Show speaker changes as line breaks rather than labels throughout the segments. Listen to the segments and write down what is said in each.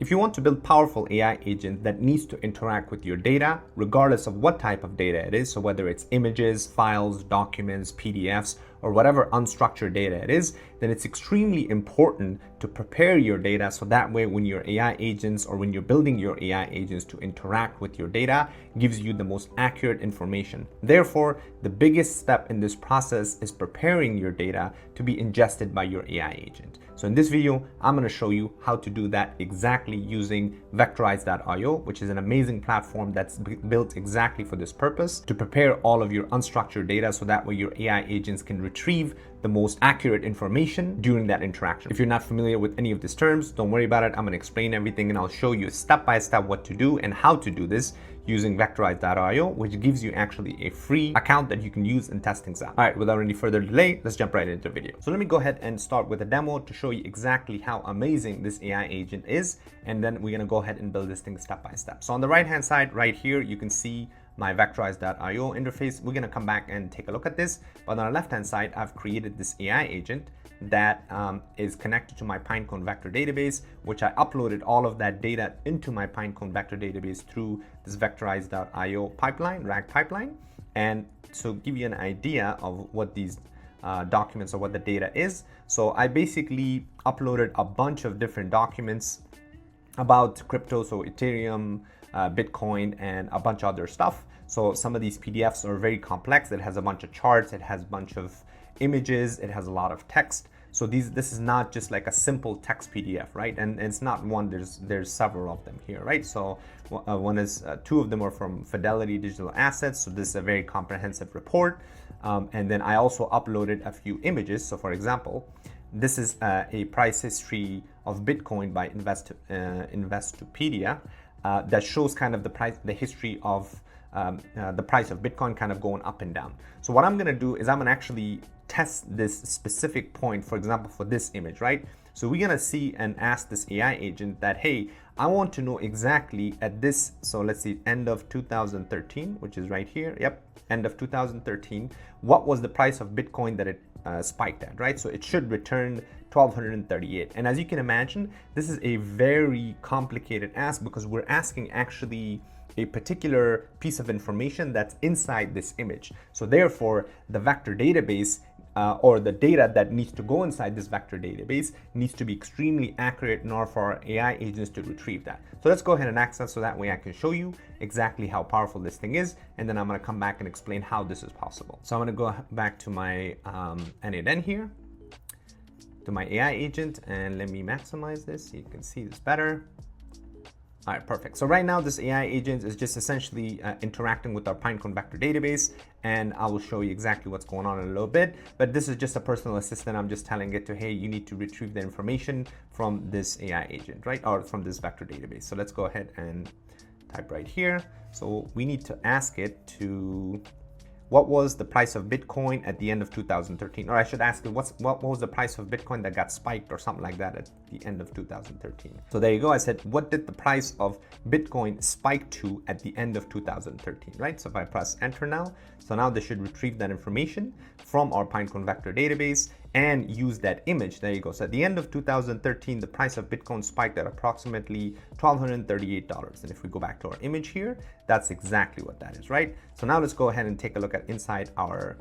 If you want to build powerful AI agent that needs to interact with your data, regardless of what type of data it is, so whether it's images, files, documents, PDFs, or whatever unstructured data it is, then it's extremely important to prepare your data so that way when your AI agents or when you're building your AI agents to interact with your data, gives you the most accurate information. Therefore, the biggest step in this process is preparing your data to be ingested by your AI agent. So in this video, I'm going to show you how to do that exactly using Vectorize.io, which is an amazing platform that's built exactly for this purpose, to prepare all of your unstructured data so that way your AI agents can retrieve the most accurate information during that interaction. If you're not familiar with any of these terms, don't worry about it. I'm going to explain everything and I'll show you step by step what to do and how to do this using Vectorize.io, which gives you actually a free account that you can use and test things out. All right, without any further delay, let's jump right into the video. So let me go ahead and start with a demo to show you exactly how amazing this AI agent is. And then we're going to go ahead and build this thing step by step. So on the right hand side right here, you can see my Vectorize.io interface. We're going to come back and take a look at this. But on the left hand side, I've created this AI agent that is connected to my Pinecone vector database, which I uploaded all of that data into my Pinecone vector database through this Vectorize.io pipeline, RAG pipeline. And so give you an idea of what these documents or what the data is. So I basically uploaded a bunch of different documents about crypto, so Ethereum, Bitcoin, and a bunch of other stuff. So some of these PDFs are very complex. It has a bunch of charts, it has a bunch of images, it has a lot of text. So this is not just like a simple text PDF, right? And it's not one, there's several of them here, right? So one is, two of them are from Fidelity Digital Assets. So this is a very comprehensive report. And then I also uploaded a few images. So for example, this is a price history of Bitcoin by Investopedia that shows kind of the history of the price of Bitcoin kind of going up and down. So what I'm going to do is I'm going to actually test this specific point, for example, for this image, right? So we're going to see and ask this AI agent that, hey, I want to know exactly at this, so let's see, end of 2013, which is right here. Yep, end of 2013. What was the price of Bitcoin that it spiked at, right? So it should return 1238. And as you can imagine, this is a very complicated ask because we're asking actually a particular piece of information that's inside this image. So therefore, the vector database or the data that needs to go inside this vector database needs to be extremely accurate in order for our AI agents to retrieve that. So let's go ahead and access so that way I can show you exactly how powerful this thing is. And then I'm going to come back and explain how this is possible. So I'm going to go back to my N8N here, to my AI agent, and let me maximize this so you can see this better. All right, perfect. So right now this AI agent is just essentially interacting with our Pinecone vector database, and I will show you exactly what's going on in a little bit. But this is just a personal assistant. I'm just telling it to, hey, you need to retrieve the information from this AI agent, right? Or from this vector database. So let's go ahead and type right here. So we need to ask it to, what was the price of Bitcoin at the end of 2013? Or I should ask it, what was the price of Bitcoin that got spiked or something like that at the end of 2013? So there you go. I said, what did the price of Bitcoin spike to at the end of 2013, right? So if I press enter now, so now this should retrieve that information from our Pinecone vector database and use that image. There you go. So at the end of 2013, the price of Bitcoin spiked at approximately $1,238. And if we go back to our image here, that's exactly what that is, right? So now let's go ahead and take a look at inside our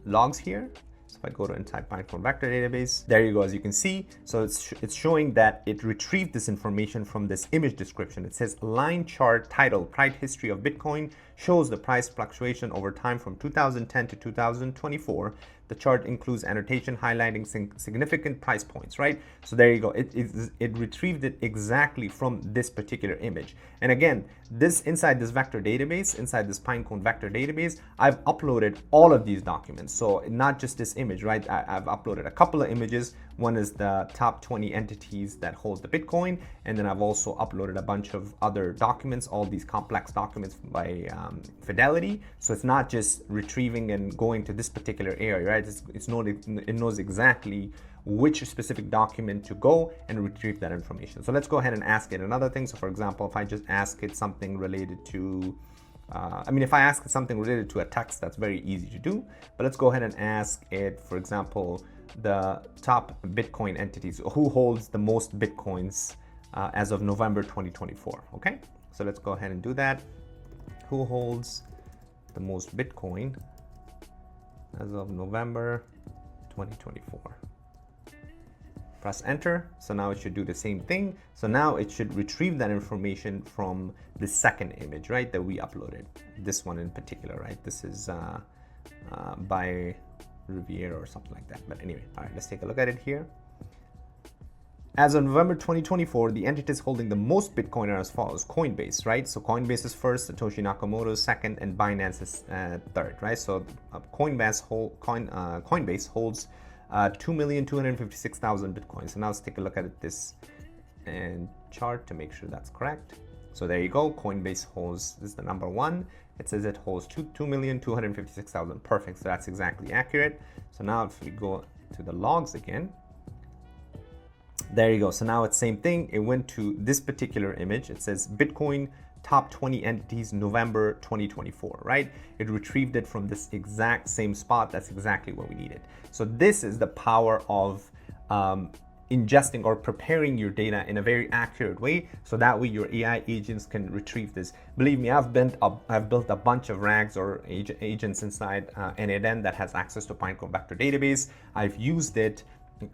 logs here. So if I go to inside Pinecone vector database, there you go. As you can see, so it's showing that it retrieved this information from this image description. It says line chart title, price history of Bitcoin shows the price fluctuation over time from 2010 to 2024. The chart includes annotation highlighting significant price points, right? So there you go. It retrieved it exactly from this particular image. And again, this inside this vector database, inside this Pinecone vector database, I've uploaded all of these documents. So not just this image, right? I've uploaded a couple of images. One is the top 20 entities that hold the Bitcoin. And then I've also uploaded a bunch of other documents, all these complex documents by Fidelity. So it's not just retrieving and going to this particular area, right? It knows exactly which specific document to go and retrieve that information. So let's go ahead and ask it another thing. So for example, if I just ask it something related to, if I ask it something related to a text, that's very easy to do. But let's go ahead and ask it, for example, the top Bitcoin entities, who holds the most Bitcoins as of November 2024. Okay, so let's go ahead and do that. Who holds the most Bitcoin as of November 2024? Press enter. So now it should do the same thing. So now it should retrieve that information from the second image, right, that we uploaded. This one in particular, right? This is by Riviera or something like that. But anyway, all right, let's take a look at it here. As of November 2024, the entities holding the most Bitcoin are as follows: Coinbase, right? So Coinbase is first, Satoshi Nakamoto is second, and Binance is third, right? So Coinbase holds 2,256,000 Bitcoins. So now let's take a look at this and chart to make sure that's correct. So there you go. Coinbase holds, this is the number one. It says it holds 2,256,000. Perfect. So that's exactly accurate. So now if we go to the logs again, there you go. So now it's same thing. It went to this particular image. It says Bitcoin top 20 entities November 2024, right? It retrieved it from this exact same spot. That's exactly what we needed. So this is the power of ingesting or preparing your data in a very accurate way, so that way your AI agents can retrieve this. Believe me, I've built a bunch of RAGs or agents inside n8n that has access to Pinecone vector database. I've used it.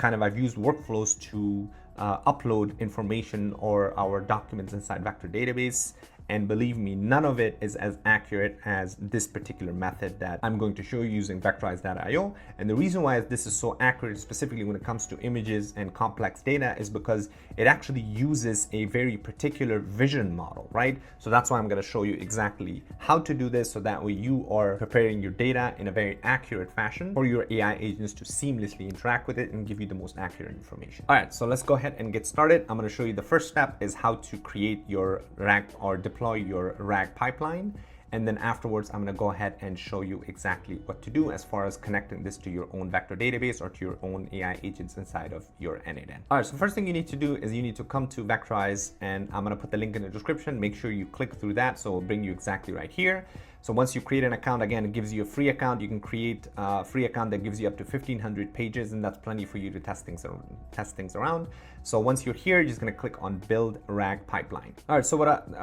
I've used workflows to upload information or our documents inside vector database. And believe me, none of it is as accurate as this particular method that I'm going to show you using Vectorize.io. And the reason why this is so accurate, specifically when it comes to images and complex data, is because it actually uses a very particular vision model, right? So that's why I'm going to show you exactly how to do this, so that way you are preparing your data in a very accurate fashion for your AI agents to seamlessly interact with it and give you the most accurate information. All right, so let's go ahead and get started. I'm going to show you the first step is how to create your RAG or deploy your RAG pipeline, and then afterwards I'm going to go ahead and show you exactly what to do as far as connecting this to your own vector database or to your own AI agents inside of your n8n. All right, so first thing you need to do is you need to come to Vectorize, and I'm going to put the link in the description. Make sure you click through that, so it'll bring you exactly right here. So once you create an account, again, it gives you a free account. You can create a free account that gives you up to 1,500 pages, and that's plenty for you to test things around. So once you're here, you're just going to click on Build RAG Pipeline. All right, so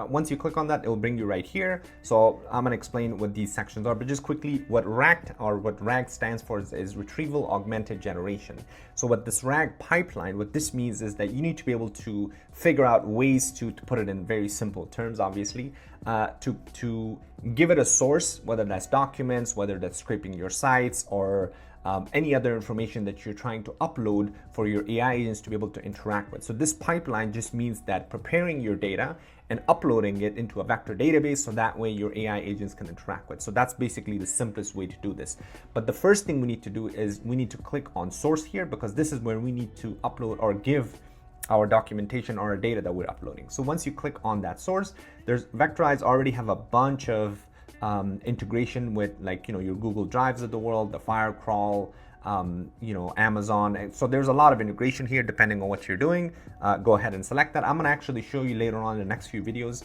once you click on that, it will bring you right here. So I'm going to explain what these sections are, but just quickly, what RAG stands for is Retrieval Augmented Generation. So what this RAG pipeline, what this means is that you need to be able to figure out ways to put it in very simple terms, obviously, to give it a source, whether that's documents, whether that's scraping your sites, or any other information that you're trying to upload for your AI agents to be able to interact with. So this pipeline just means that preparing your data and uploading it into a vector database, so that way your AI agents can interact with. So that's basically the simplest way to do this. But the first thing we need to do is we need to click on source here, because this is where we need to upload or give our documentation or our data that we're uploading. So once you click on that source, Vectorize already have a bunch of integration with, like, your Google Drives of the world, the Firecrawl, Amazon. So there's a lot of integration here depending on what you're doing. Go ahead and select that. I'm going to actually show you later on in the next few videos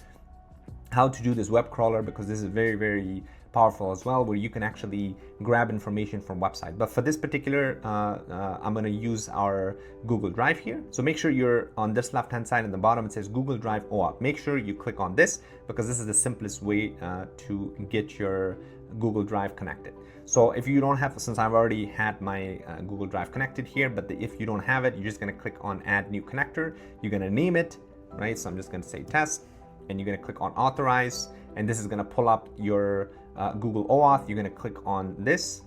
how to do this web crawler, because this is very, very powerful as well, where you can actually grab information from website. But for this particular, I'm going to use our Google Drive here. So make sure you're on this left hand side at the bottom, it says Google Drive OAuth. Make sure you click on this, because this is the simplest way to get your Google Drive connected. So if you don't have, since I've already had my Google Drive connected here, but if you don't have it, you're just going to click on Add New Connector. You're going to name it, right? So I'm just going to say Test, and you're going to click on Authorize, and this is going to pull up your Google OAuth. You're going to click on this.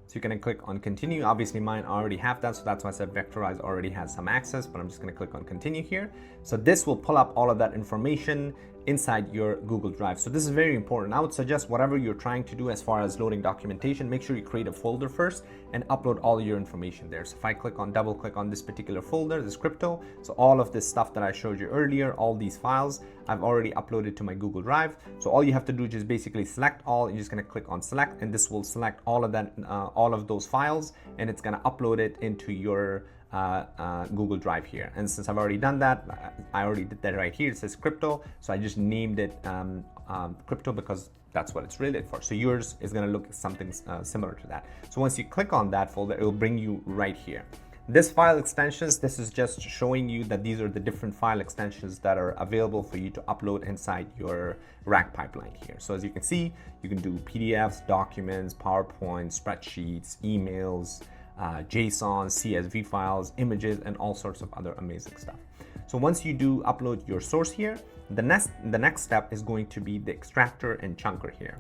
So you're going to click on Continue. Obviously mine already have that, so that's why I said Vectorize already has some access, but I'm just going to click on Continue here. So this will pull up all of that information inside your Google Drive. So this is very important. I would suggest whatever you're trying to do as far as loading documentation, make sure you create a folder first and upload all your information there. So if I double click on this particular folder, this crypto, so all of this stuff that I showed you earlier, all these files, I've already uploaded to my Google Drive. So all you have to do is just basically select all. You're just going to click on select, and this will select all of that, all of those files, and it's going to upload it into your Google Drive here. And since I've already done that, I already did that right here. It says crypto, so I just named it crypto because that's what it's rated for. So yours is going to look something similar to that. So once you click on that folder, it will bring you right here. This file extensions, this is just showing you that these are the different file extensions that are available for you to upload inside your RAG pipeline here. So as you can see, you can do PDFs, documents, PowerPoint, spreadsheets, emails, JSON, CSV files, images, and all sorts of other amazing stuff. So once you do upload your source here, the next step is going to be the extractor and chunker here.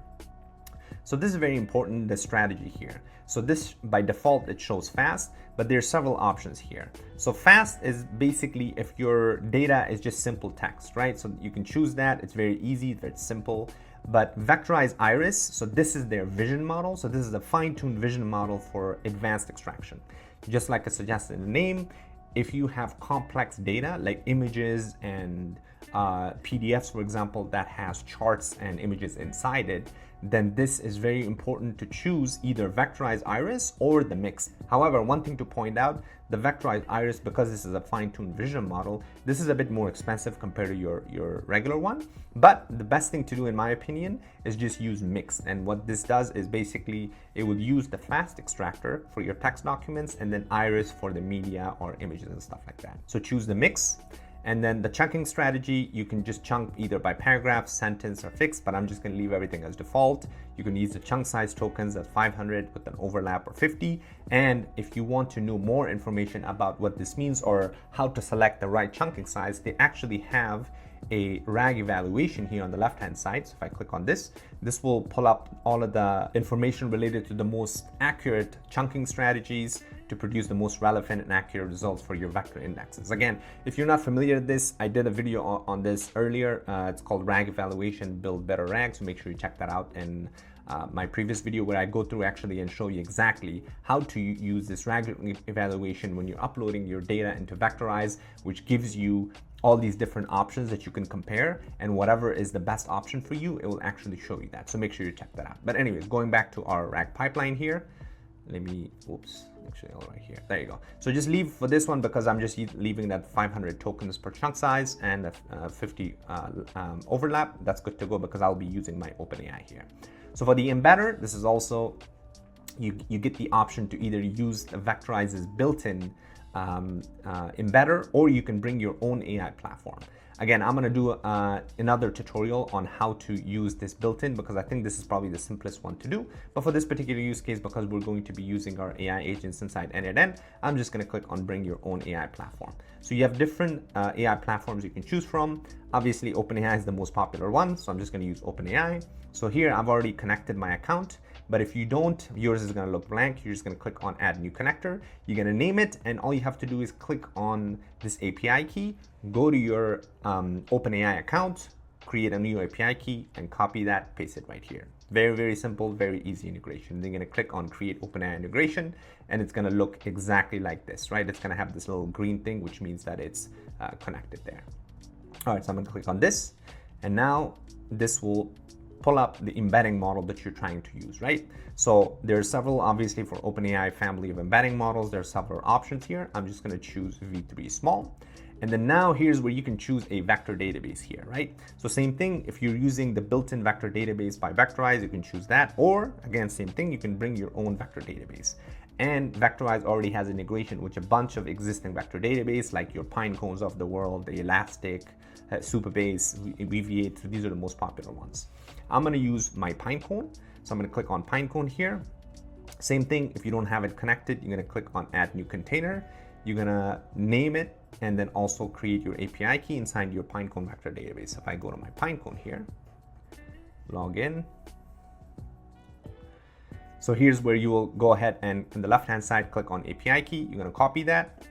So this is very important, the strategy here. So this, by default, it shows fast, but there's several options here. So fast is basically if your data is just simple text, right? So you can choose that. It's very easy, very simple. But Vectorize Iris, so this is their vision model. So this is a fine-tuned vision model for advanced extraction. Just like I suggested in the name, if you have complex data like images and PDFs, for example, that has charts and images inside it, then this is very important to choose either Vectorize Iris or the mix. However, one thing to point out, the Vectorize Iris, because this is a fine-tuned vision model, this is a bit more expensive compared to your regular one. But the best thing to do, in my opinion, is just use mix. And what this does is basically, it would use the fast extractor for your text documents and then Iris for the media or images and stuff like that. So choose the mix. And then the chunking strategy, you can just chunk either by paragraph, sentence, or fixed, but I'm just going to leave everything as default. You can use the chunk size tokens at 500 with an overlap or 50. And if you want to know more information about what this means or how to select the right chunking size, they actually have a RAG evaluation here on the left-hand side. So if I click on this, this will pull up all of the information related to the most accurate chunking strategies to produce the most relevant and accurate results for your vector indexes. Again, if you're not familiar with this, I did a video on this earlier. It's called RAG Evaluation, Build Better RAG. So make sure you check that out in my previous video where I go through actually and show you exactly how to use this RAG evaluation when you're uploading your data into Vectorize, which gives you all these different options that you can compare, and whatever is the best option for you, it will actually show you that. So make sure you check that out. But anyways, going back to our RAG pipeline here, let me, actually all right here, there you go. So just leave for this one because I'm just leaving that 500 tokens per chunk size and 50 overlap. That's good to go because I'll be using my OpenAI here. So for the embedder, this is also, you get the option to either use the Vectorize's built-in embedder, or you can bring your own AI platform. Again, I'm going to do another tutorial on how to use this built-in because I think this is probably the simplest one to do. But for this particular use case, because we're going to be using our AI agents inside n8n, I'm just going to click on bring your own AI platform. So you have different AI platforms you can choose from. Obviously, OpenAI is the most popular one, so I'm just going to use OpenAI. So here I've already connected my account. But if you don't, yours is going to look blank. You're just going to click on add new connector. You're going to name it. And all you have to do is click on this API key, go to your OpenAI account, create a new API key and copy that, paste it right here. Very, very simple, very easy integration. Then you're going to click on create OpenAI integration and it's going to look exactly like this, right? It's going to have this little green thing, which means that it's connected there. All right, so I'm going to click on this and now this will pull up the embedding model that you're trying to use, right? So there's several, obviously for OpenAI family of embedding models, there's several options here. I'm just gonna choose V3 small. And then now here's where you can choose a vector database here, right? So same thing, if you're using the built-in vector database by Vectorize, you can choose that. Or again, same thing, you can bring your own vector database. And Vectorize already has integration with a bunch of existing vector database like your Pinecones of the world, the Elastic, Supabase, VV8, so these are the most popular ones. I'm going to use my Pinecone, so I'm going to click on Pinecone here. Same thing, if you don't have it connected, you're going to click on add new container. You're going to name it and then also create your API key inside your Pinecone vector database. If I go to my Pinecone here, log in. So here's where you will go ahead and on the left-hand side, click on API key. You're going to copy that.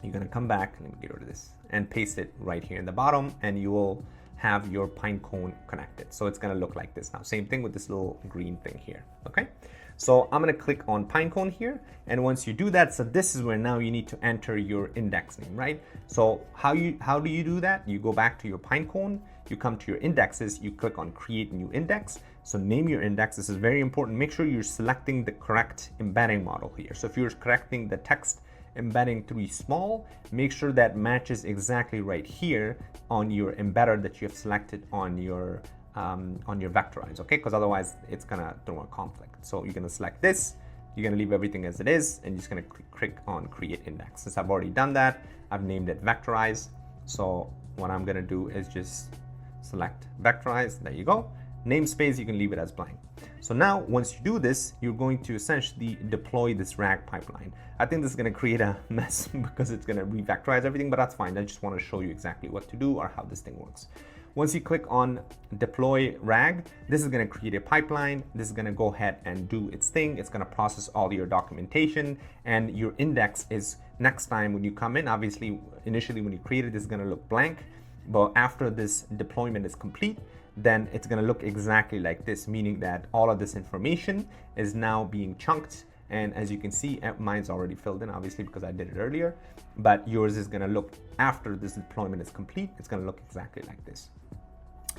You're going to come back, let me get rid of this, and paste it right here in the bottom, and you will have your Pinecone connected. So it's going to look like this now. Same thing with this little green thing here. Okay. So I'm going to click on Pinecone here. And once you do that, so this is where now you need to enter your index name, right? So how do you do that? You go back to your Pinecone, you come to your indexes, you click on create new index. So name your index. This is very important. Make sure you're selecting the correct embedding model here. So if you're correcting the text embedding 3 small, make sure that matches exactly right here on your embedder that you have selected on your Vectorize, okay? Because otherwise it's gonna throw a conflict. So you're gonna select this you're going to leave everything as it is, and you're just going to click on create index. Since I've already done that, I've named it Vectorize. So what I'm going to do is just select Vectorize. There you go. Namespace, you can leave it as blank. So now once you do this, you're going to essentially deploy this RAG pipeline. I think this is going to create a mess because it's going to re-vectorize everything, but that's fine. I just want to show you exactly what to do or how this thing works. Once you click on deploy RAG, this is going to create a pipeline. This is going to go ahead and do its thing. It's going to process all your documentation, and your index is next time when you come in. Obviously, initially when you create it, this is going to look blank, but after this deployment is complete, then it's going to look exactly like this, meaning that all of this information is now being chunked. And as you can see, mine's already filled in, obviously, because I did it earlier, but yours is going to look, after this deployment is complete, it's going to look exactly like this.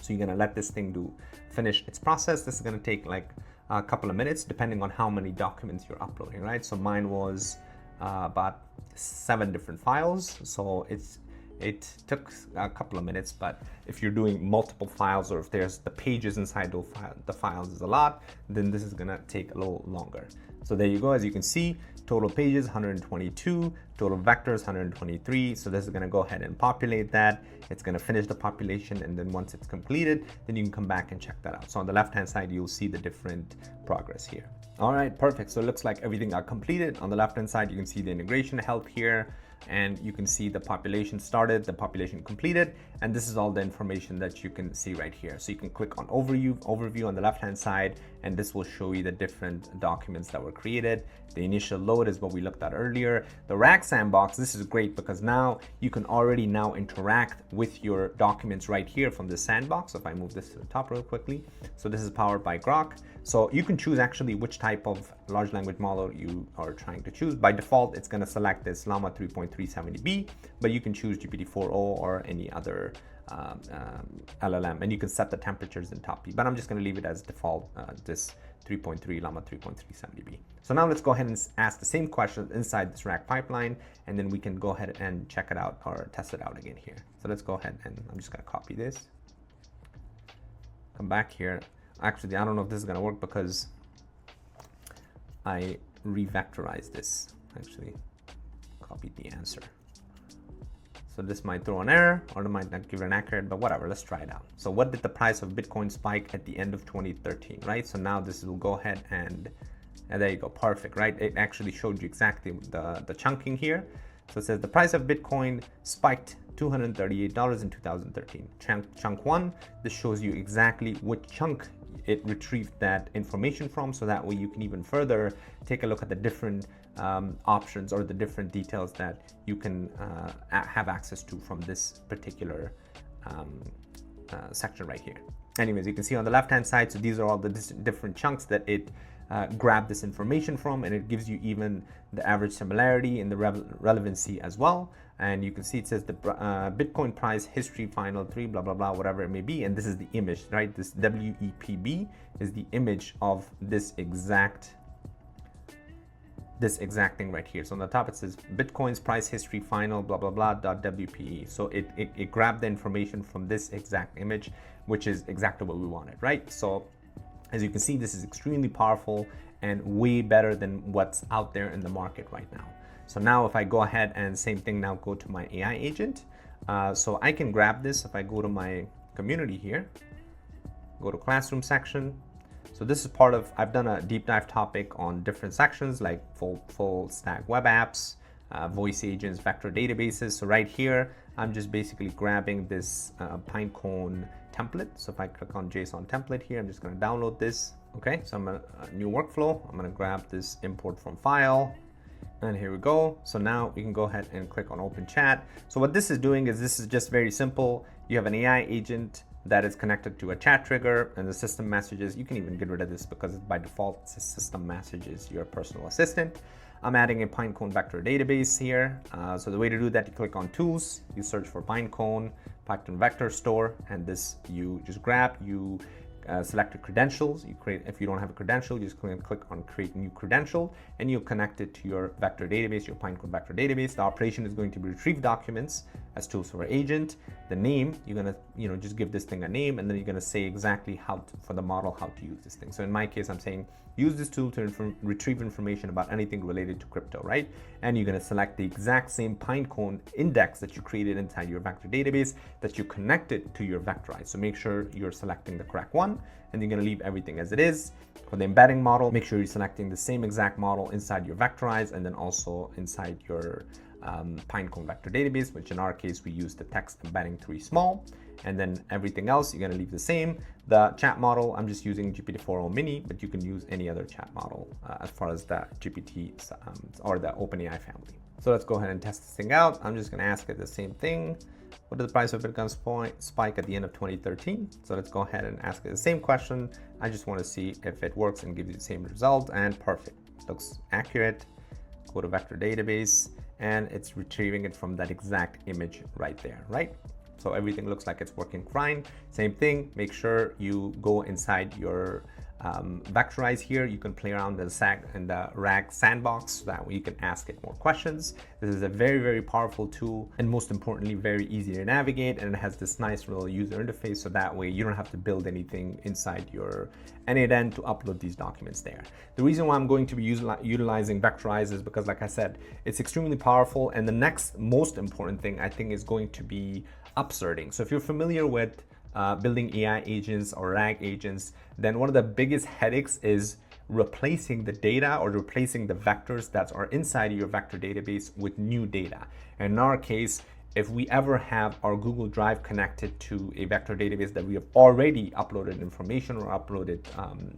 So you're going to let this thing finish its process. This is going to take like a couple of minutes, depending on how many documents you're uploading, right? So mine was about 7 different files. So it took a couple of minutes, but if you're doing multiple files, or if there's the pages inside the files is a lot, then this is gonna take a little longer. So there you go. As you can see, total pages 122, total vectors 123. So this is gonna go ahead and populate that. It's gonna finish the population, and then once it's completed, then you can come back and check that out. So on the left-hand side, you'll see the different progress here. All right, perfect. So it looks like everything got completed. On the left-hand side, you can see the integration health here, and you can see the population started, the population completed, and this is all the information that you can see right here. So you can click on overview on the left hand side, and this will show you the different documents that were created. The initial load is what we looked at earlier. The RAG sandbox, this is great because now you can already now interact with your documents right here from the sandbox. So if I move this to the top real quickly, so this is powered by Grok. So you can choose actually which type of large language model you are trying to choose. By default, it's going to select this Llama 3.370B, but you can choose GPT-4o or any other LLM, and you can set the temperatures in top P, but I'm just going to leave it as default, this 3.3 Llama 3.370B. So now let's go ahead and ask the same question inside this RAG pipeline, and then we can go ahead and check it out or test it out again here. So let's go ahead, and I'm just going to copy this, come back here. Actually, I don't know if this is going to work because I re-vectorized this. Actually, copied the answer. So this might throw an error, or it might not give it an accurate, but whatever, let's try it out. So what did the price of Bitcoin spike at the end of 2013, right? So now this will go ahead and there you go, perfect, right? It actually showed you exactly the chunking here. So it says the price of Bitcoin spiked $238 in 2013. Chunk 1, this shows you exactly which chunk it retrieved that information from, so that way you can even further take a look at the different options or the different details that you can have access to from this particular section right here. Anyways, you can see on the left hand side, so these are all the different chunks that it grabbed this information from, and it gives you even the average similarity and the relevancy as well. And you can see it says the Bitcoin price history final 3 blah blah blah, whatever it may be, and this is the image, right? This WEPB is the image of this exact thing right here. So on the top it says Bitcoin's price history final blah blah blah .WPE. So it grabbed the information from this exact image, which is exactly what we wanted, right? So as you can see, this is extremely powerful and way better than what's out there in the market right now. So now if I go ahead and same thing, now go to my AI agent. So I can grab this if I go to my community here, go to classroom section. So this is part of, I've done a deep dive topic on different sections like full stack web apps, voice agents, vector databases. So right here, I'm just basically grabbing this Pinecone template. So if I click on JSON template here, I'm just going to download this. Okay, so I'm a new workflow. I'm going to grab this import from file. And here we go. So now we can go ahead and click on open chat. So what this is doing is, this is just very simple. You have an AI agent that is connected to a chat trigger, and the system messages. You can even get rid of this because by default it says system messages your personal assistant. I'm adding a Pinecone vector database here. So the way to do that, you click on tools, you search for Pinecone, Python vector store, and this you just grab, you select your credentials. If you don't have a credential, you just click on create new credential, and you'll connect it to your vector database, your Pinecone vector database. The operation is going to be retrieve documents as tools for agent. The name, you're gonna just give this thing a name, and then you're gonna say exactly for the model how to use this thing. So in my case, I'm saying use this tool to retrieve information about anything related to crypto, right? And you're gonna select the exact same Pinecone index that you created inside your vector database that you connected to your Vectorize. So make sure you're selecting the correct one, and you're gonna leave everything as it is. For the embedding model, make sure you're selecting the same exact model inside your Vectorize, and then also inside your Pinecone vector database, which in our case, we use the text embedding 3 small, and then everything else, you're gonna leave the same. The chat model, I'm just using GPT-4o mini, but you can use any other chat model as far as the GPT or the OpenAI family. So let's go ahead and test this thing out. I'm just gonna ask it the same thing. What did the price of Bitcoin spike at the end of 2013? So let's go ahead and ask it the same question. I just wanna see if it works and gives you the same result, and perfect. Looks accurate. Go to vector database, and it's retrieving it from that exact image right there, right? So everything looks like it's working fine. Same thing, make sure you go inside your Vectorize here. You can play around in the RAG sandbox, so that way you can ask it more questions. This is a very, very powerful tool, and most importantly, very easy to navigate, and it has this nice little user interface, so that way you don't have to build anything inside your n8n to upload these documents there. The reason why I'm going to be utilizing Vectorize is because, like I said, it's extremely powerful, and the next most important thing I think is going to be upserting. So if you're familiar with building AI agents or RAG agents, then one of the biggest headaches is replacing the data or replacing the vectors that are inside your vector database with new data. And in our case, if we ever have our Google Drive connected to a vector database that we have already uploaded information or uploaded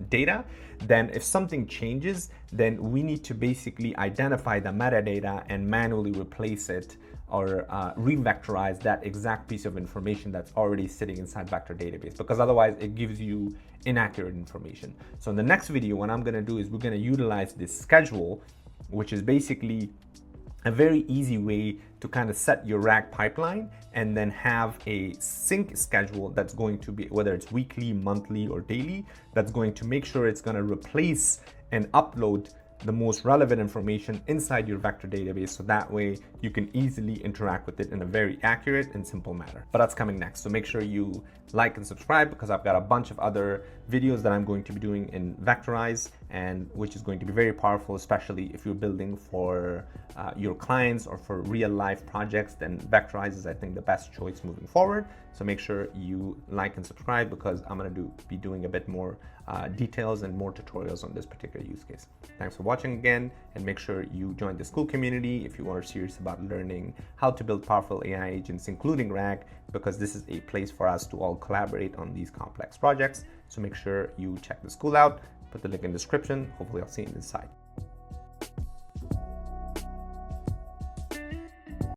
data, then if something changes, then we need to basically identify the metadata and manually replace it or re-vectorize that exact piece of information that's already sitting inside vector database, because otherwise it gives you inaccurate information. So in the next video, what I'm gonna do is we're gonna utilize this schedule, which is basically a very easy way to kind of set your RAG pipeline and then have a sync schedule that's going to be, whether it's weekly, monthly, or daily, that's going to make sure it's gonna replace and upload the most relevant information inside your vector database, so that way you can easily interact with it in a very accurate and simple manner. But that's coming next, so make sure you like and subscribe, because I've got a bunch of other videos that I'm going to be doing in Vectorize, and which is going to be very powerful, especially if you're building for your clients or for real life projects. Then Vectorize is, I think, the best choice moving forward. So make sure you like and subscribe, because I'm going to be doing a bit more details and more tutorials on this particular use case. Thanks for watching again, and make sure you join the school community if you are serious about learning how to build powerful AI agents, including RAG, because this is a place for us to all collaborate on these complex projects. So make sure you check the school out, put the link in the description. Hopefully I'll see you inside.